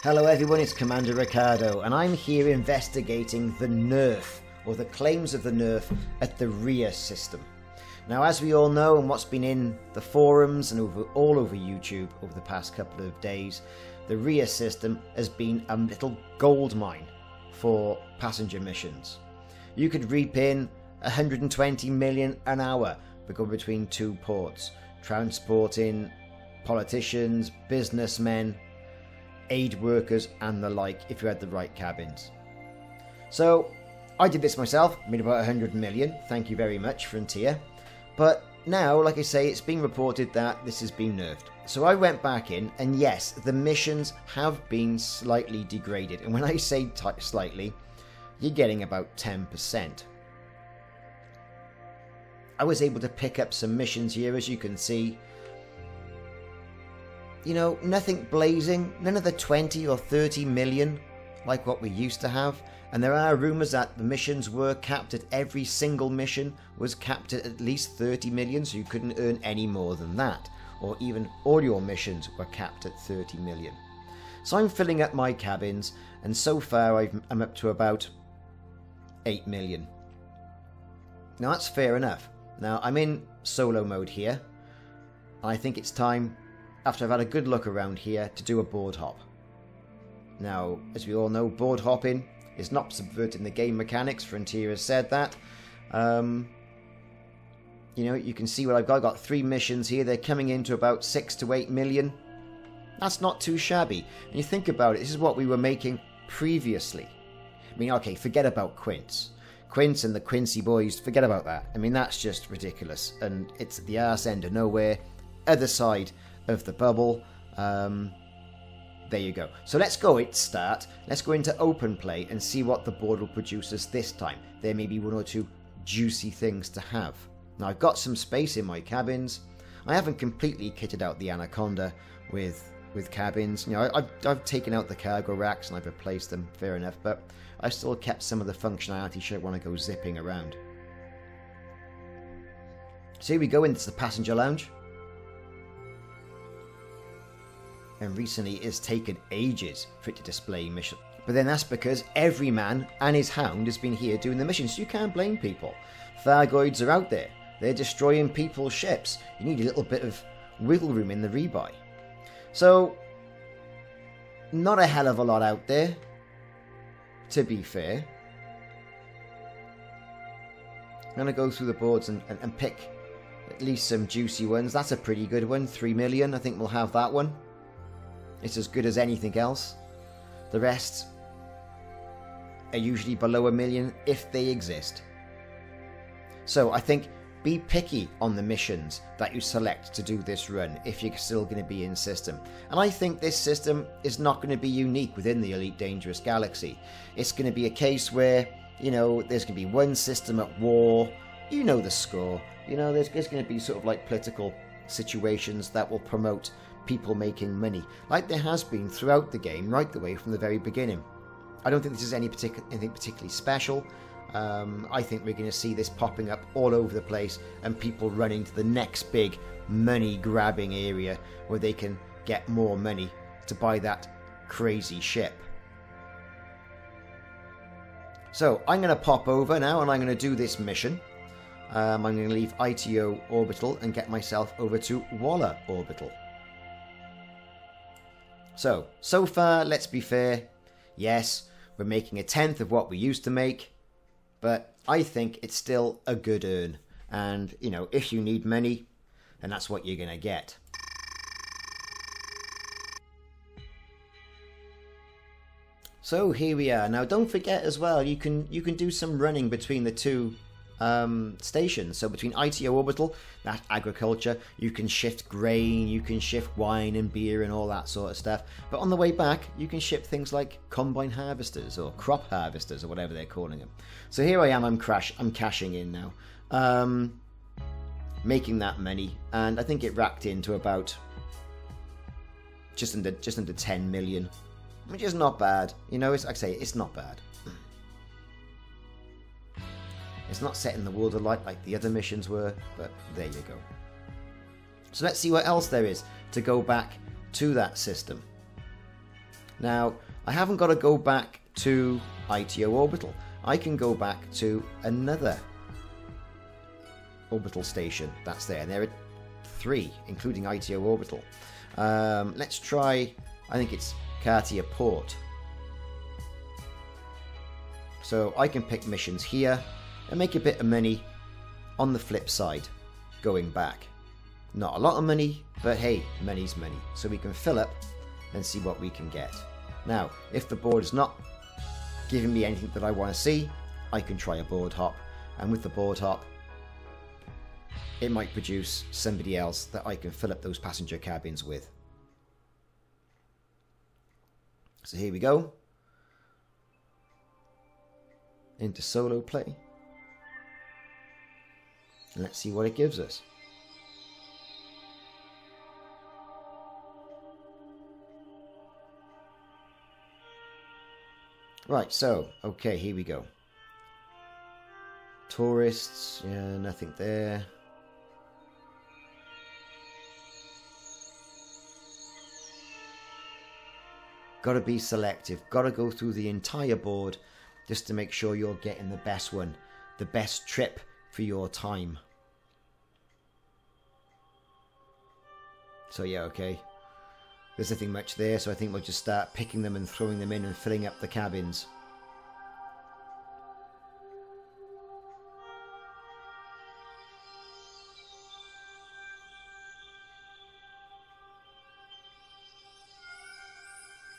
Hello everyone, it's Commander Ricardo, and I'm here investigating the nerf, or the claims of the nerf, at the RHEA system. Now, as we all know, and what's been in the forums and all over YouTube over the past couple of days, the RHEA system has been a little gold mine for passenger missions. You could reap in 120 million an hour going between two ports, transporting politicians, businessmen, aid workers and the like, if you had the right cabins. So I did this myself, made about 100 million, thank you very much Frontier. But now, like I say, it's been reported that this has been nerfed. So I went back in, and yes, the missions have been slightly degraded, and when I say slightly, you're getting about 10%. I was able to pick up some missions here, as you can see. You know, nothing blazing, none of the 20 or 30 million like what we used to have. And there are rumours that the missions were capped at, every single mission was capped at least 30 million, so you couldn't earn any more than that. Or even all your missions were capped at 30 million. So I'm filling up my cabins, and so far I'm up to about 8 million. Now that's fair enough. Now I'm in solo mode here. I think it's time, after I've had a good look around here, to do a board hop. Now, as we all know, board hopping is not subverting the game mechanics. Frontier has said that. You know, you can see what I've got. I've got 3 missions here. They're coming into about 6 to 8 million. That's not too shabby. And you think about it, this is what we were making previously. I mean, okay, forget about Quince. Quince and the Quincy boys, forget about that. I mean, that's just ridiculous. And it's at the arse end of nowhere. Other side of the bubble. There you go. So let's go start. Let's go into open play and see what the board will produce us this time. There may be 1 or 2 juicy things to have. Now I've got some space in my cabins. I haven't completely kitted out the Anaconda with cabins. You know, I've taken out the cargo racks and I've replaced them, fair enough, but I've still kept some of the functionality should I want to go zipping around. So here we go into the passenger lounge. And recently it's taken ages for it to display mission. But then that's because every man and his hound has been here doing the missions, so you can't blame people. Thargoids are out there. They're destroying people's ships. You need a little bit of wiggle room in the rebuy. So, not a hell of a lot out there, to be fair. I'm going to go through the boards and pick at least some juicy ones. That's a pretty good one, 3 million. I think we'll have that one. It's as good as anything else. The rest are usually below 1 million if they exist. So I think be picky on the missions that you select to do this run if you're still going to be in system. And I think this system is not going to be unique within the Elite Dangerous Galaxy. It's going to be a case where, you know, there's going to be one system at war. You know the score. You know, there's going to be sort of like political situations that will promote people making money, like there has been throughout the game, right the way from the very beginning. I don't think this is anything particularly special. I think we're going to see this popping up all over the place and people running to the next big money-grabbing area where they can get more money to buy that crazy ship. So I'm going to pop over now and I'm going to do this mission. I'm going to leave ITO Orbital and get myself over to Waller Orbital. So far, let's be fair, yes, we're making 1/10 of what we used to make, but I think it's still a good earn. And, you know, if you need money, then that's what you're going to get. So here we are. Now, don't forget as well, you can do some running between the two stations. So between ITO Orbital, that agriculture, you can shift grain, you can shift wine and beer and all that sort of stuff. But on the way back, you can ship things like combine harvesters or crop harvesters or whatever they're calling them. So here I am, I'm cashing in now, making that money, and I think it racked into about just under 10 million which is not bad. You know, it's, like I say, it's not bad. It's not setting the world alight like the other missions were, but there you go. So let's see what else there is to go back to that system. Now, I haven't got to go back to ITO Orbital. I can go back to another orbital station that's there. And there are 3, including ITO Orbital. Let's try, I think it's Cartier Port. So I can pick missions here and make a bit of money on the flip side going back. Not a lot of money, but hey, money's money. So we can fill up and see what we can get. Now, if the board is not giving me anything that I want to see, I can try a board hop. And with the board hop, it might produce somebody else that I can fill up those passenger cabins with. So here we go. Into solo play. And let's see what it gives us. Right, so, okay, here we go. Tourists, yeah, nothing there. Gotta be selective, gotta go through the entire board just to make sure you're getting the best one, the best trip for your time. So yeah, okay. There's nothing much there, so I think we'll just start picking them and throwing them in and filling up the cabins.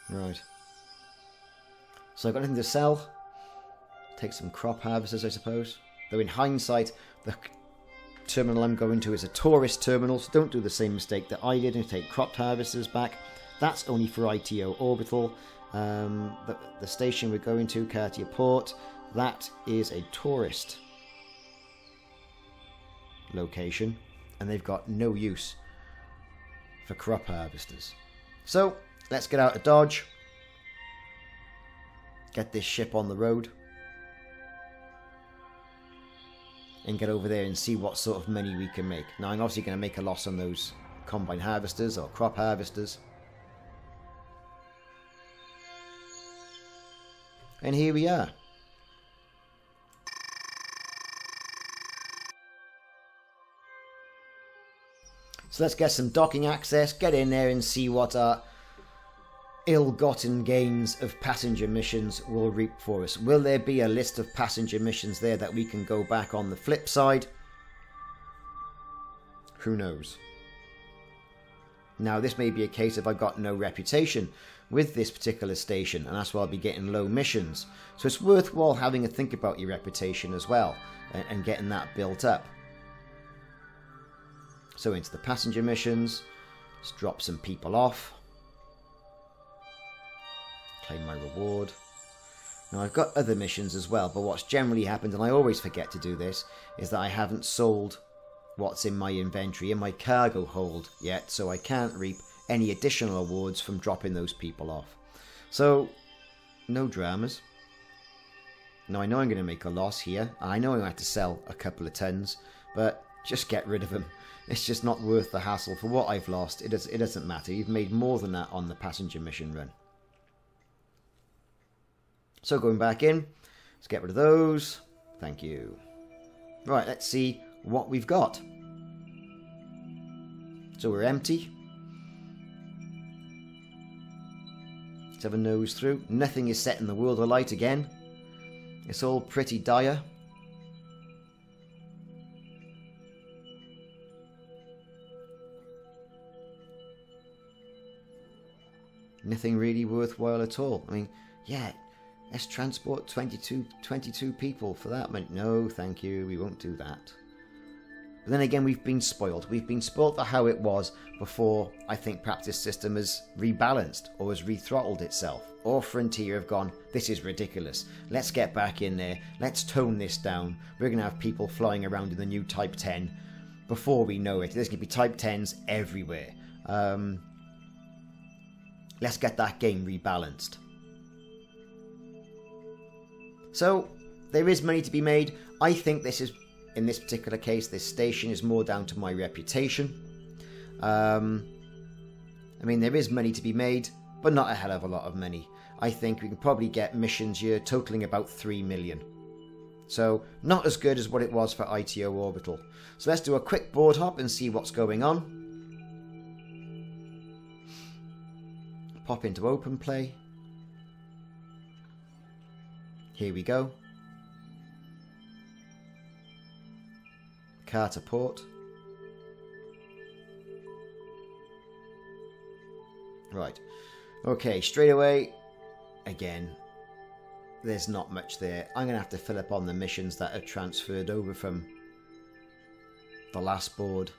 Right. So I've got nothing to sell. Take some crop harvesters, I suppose. Though in hindsight, the terminal I'm going to is a tourist terminal, so don't do the same mistake that I did and take crop harvesters back. That's only for ITO Orbital. The station we're going to, Cartier Port, that is a tourist location, and they've got no use for crop harvesters. So let's get out of Dodge, get this ship on the road, and get over there and see what sort of money we can make. Now I'm obviously going to make a loss on those combine harvesters or crop harvesters. And here we are. So let's get some docking access, get in there and see what our ill-gotten gains of passenger missions will reap for us. Will there be a list of passenger missions there that we can go back on the flip side? Who knows? Now this may be a case if I've got no reputation with this particular station, and that's why I'll be getting low missions. So it's worthwhile having a think about your reputation as well, and getting that built up. So into the passenger missions, let's drop some people off. Claim my reward. Now I've got other missions as well, but what's generally happened, and I always forget to do this, is that I haven't sold what's in my inventory, in my cargo hold yet, so I can't reap any additional awards from dropping those people off. So, no dramas. Now I know I'm going to make a loss here, and I know I'm going to have to sell a couple of tons, but just get rid of them. It's just not worth the hassle for what I've lost. It doesn't matter. You've made more than that on the passenger mission run. So going back in, let's get rid of those. Thank you. Right, let's see what we've got. So we're empty. Let's have a nose through. Nothing is set in the world alight again. It's all pretty dire. Nothing really worthwhile at all. I mean, yeah, let's transport 22 people for that. No, thank you, we won't do that. But then again, we've been spoiled. We've been spoiled for how it was before. I think perhaps this system has rebalanced or has rethrottled itself. Or Frontier have gone, this is ridiculous. Let's get back in there. Let's tone this down. We're going to have people flying around in the new Type 10. Before we know it, there's going to be Type 10s everywhere. let's get that game rebalanced. So, there is money to be made. I think this is, in this particular case, this station is more down to my reputation. I mean, there is money to be made, but not a hell of a lot of money. I think we can probably get missions here totaling about 3 million. So, not as good as what it was for ITO Orbital. So let's do a quick board hop and see what's going on. Pop into open play. Here we go. Carter port. Right. Okay, straight away, again, there's not much there. I'm going to have to fill up on the missions that are transferred over from the last board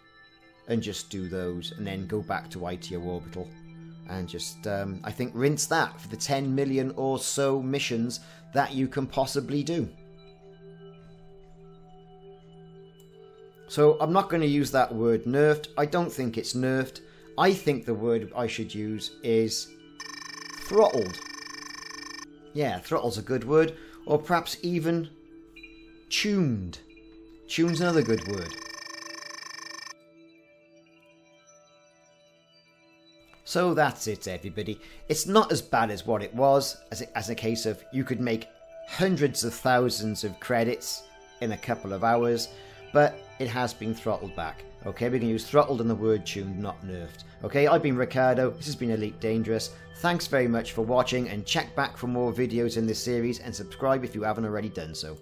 and just do those and then go back to ITO Orbital and just, I think, rinse that for the 10 million or so missions that you can possibly do. So I'm not going to use that word nerfed. I don't think it's nerfed. I think the word I should use is throttled. Yeah, throttle's a good word. Or perhaps even tuned. Tune's another good word. So that's it, everybody. It's not as bad as what it was, as a case of you could make hundreds of thousands of credits in a couple of hours, but it has been throttled back. Okay, we're going to use throttled in the word tuned, not nerfed. Okay, I've been Ricardo, this has been Elite Dangerous. Thanks very much for watching, and check back for more videos in this series and subscribe if you haven't already done so.